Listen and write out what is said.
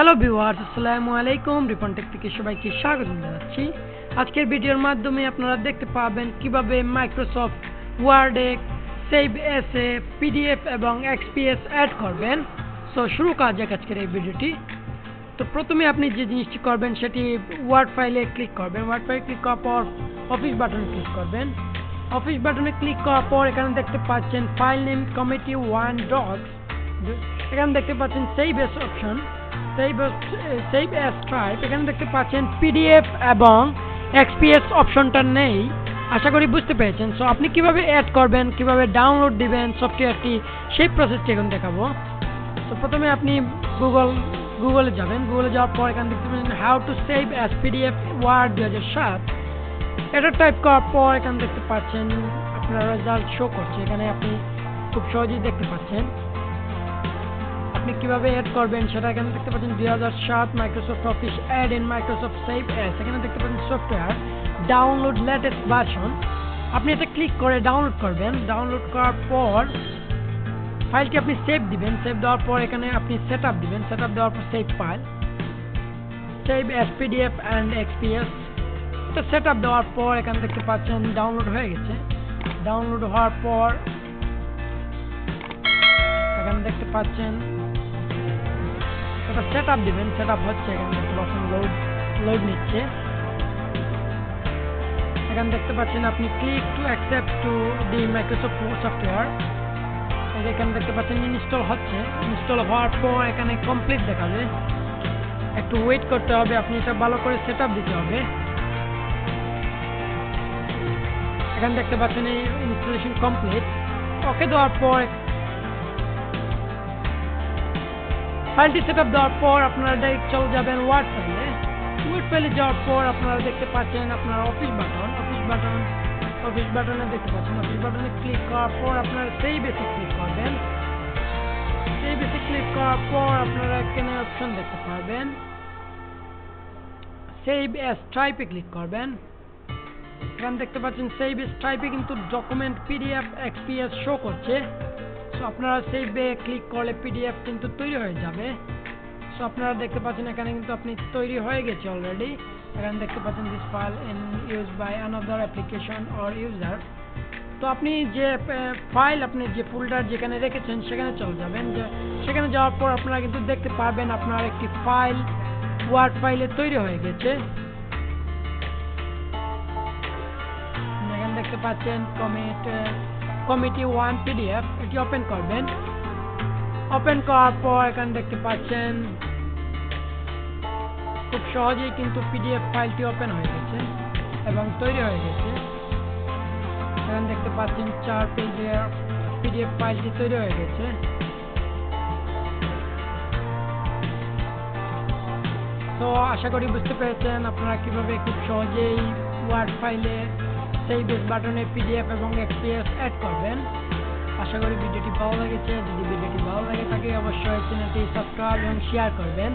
Hello viewers, আসসালামু আলাইকুম। Ripon take থেকে সবাইকে স্বাগত জানাচ্ছি। আজকের ভিডিওর মাধ্যমে আপনারা দেখতে পাবেন কিভাবে মাইক্রোসফট ওয়ার্ডে সেভ এসে পিডিএফ এবং এক্সপিএস অ্যাড করবেন। সো শুরু করা যাক আজকের এই ভিডিওটি। তো প্রথমে আপনি যে জিনিসটি করবেন সেটি ওয়ার্ড ফাইলে ক্লিক করবেন। ওয়ার্ড ফাইলে ক্লিক করার পর অফিস বাটনে ক্লিক করবেন। অফিস বাটনে ক্লিক করার পর এখানে দেখতে পাচ্ছেন ফাইল নেম কমিটি 1 ডক্স। এখানে দেখতে পাচ্ছেন save S option, save S type. এখানে দেখতে পাচ্ছেন পিডিএফ এবং এক্সপিএস অপশনটা নেই। আশা করি বুঝতে পেরেছেন। সো আপনি কিভাবে অ্যাড করবেন, কিভাবে ডাউনলোড দিবেন সফটওয়্যারটি, সেই প্রসেসটি এখন দেখাবো। তো প্রথমে আপনি গুগলে যাবেন। গুগলে যাওয়ার পর এখানে দেখতে পাচ্ছেন how to save as PDF Word 2007। এটা টাইপ করার পর এখানে দেখতে পাচ্ছেন আপনার রেজাল্ট শো করছে। এখানে আপনি খুব সহজেই দেখতে পাচ্ছেন আপনি কিভাবে অ্যাড করবেন সেটা। এখানে দেখতে পাচ্ছেন 2007 Microsoft Office add in Microsoft save as. এখানে দেখতে পাচ্ছেন সফটওয়্যার ডাউনলোড লেটেস্ট ভার্সন। আপনি এটা ক্লিক করে ডাউনলোড করবেন। ডাউনলোড করার পর ফাইলটি আপনি সেভ দিবেন। সেভ দেওয়ার পর এখানে আপনি সেটআপ দিবেন। সেটআপ দেওয়ার পর save file, save S PDF and XPS. এটা সেটআপ দেওয়ার পর এখানে দেখতে পাচ্ছেন ডাউনলোড হয়ে গেছে। ডাউনলোড হওয়ার পর এখানে দেখতে পাচ্ছেন এটা সেটআপ দিবেন। সেটআপ হচ্ছে, এখানে দেখতে পাচ্ছেন লোড নিচ্ছে। এখানে দেখতে পাচ্ছেন আপনি click to accept to the Microsoft software. এখানে দেখতে পাচ্ছেন ইনস্টল হচ্ছে। ইনস্টল হওয়ার পর এখানে কমপ্লিট দেখাবে। একটু ওয়েট করতে হবে, আপনি এটা ভালো করে সেটআপ দিতে হবে। এখানে দেখতে পাচ্ছেন এই ইনস্টলেশন কমপ্লিট। ওকে দেওয়ার পর ফাইলটি সেটআপ দেওয়ার পর আপনারা ডাইরেক্ট চলে যাবেন ওয়ার্ড ফাইলে। ওয়ার্ড ফাইলে যাওয়ার পর আপনারা দেখতে পাচ্ছেন আপনার অফিস বাটনে দেখতে পাচ্ছেন। অফিস বাটনে ক্লিক করার পর আপনারা সেই বেসে ক্লিক করবেন। সেই বেসে ক্লিক করার পর আপনারা এখানে অপশন দেখতে পারবেন, সেভ এস টাইপে ক্লিক করবেন। এখানে দেখতে পাচ্ছেন সেভ এস টাইপে কিন্তু ডকুমেন্ট পিডিএফ এক্সপিএস শো করছে। সো আপনারা সেভে ক্লিক করলে পিডিএফ কিন্তু তৈরি হয়ে যাবে। সো আপনারা দেখতে পাচ্ছেন এখানে কিন্তু আপনি তৈরি হয়ে গেছে অলরেডি। এখানে দেখতে পাচ্ছেন this file in use by another application or user. তো আপনি যে ফাইল, আপনি যে ফোল্ডার যেখানে রেখেছেন সেখানে চলে যাবেন। সেখানে যাওয়ার পর আপনারা কিন্তু দেখতে পারবেন আপনার একটি ফাইল ওয়ার্ড ফাইলে তৈরি হয়ে গেছে। এখানে দেখতে পাচ্ছেন কমিটি 1 পিডিএফ। এটি ওপেন করবেন। ওপেন করার পর এখানে দেখতে পাচ্ছেন খুব সহজেই কিন্তু পিডিএফ ফাইলটি ওপেন হয়ে গেছে এবং তৈরি হয়ে গেছে। এখানে দেখতে পাচ্ছেন 4 পেজের পিডিএফ ফাইলটি তৈরি হয়ে গেছে। তো আশা করি বুঝতে পেরেছেন আপনারা কিভাবে খুব সহজেই ওয়ার্ড ফাইলে সেভ এস বাটনে পিডিএফ এবং এক্সপিএস অ্যাড করবেন। আশা করি ভিডিওটি ভালো লেগেছে। যদি ভিডিওটি ভালো লাগে থাকে অবশ্যই চ্যানেলটি সাবস্ক্রাইব এবং শেয়ার করবেন।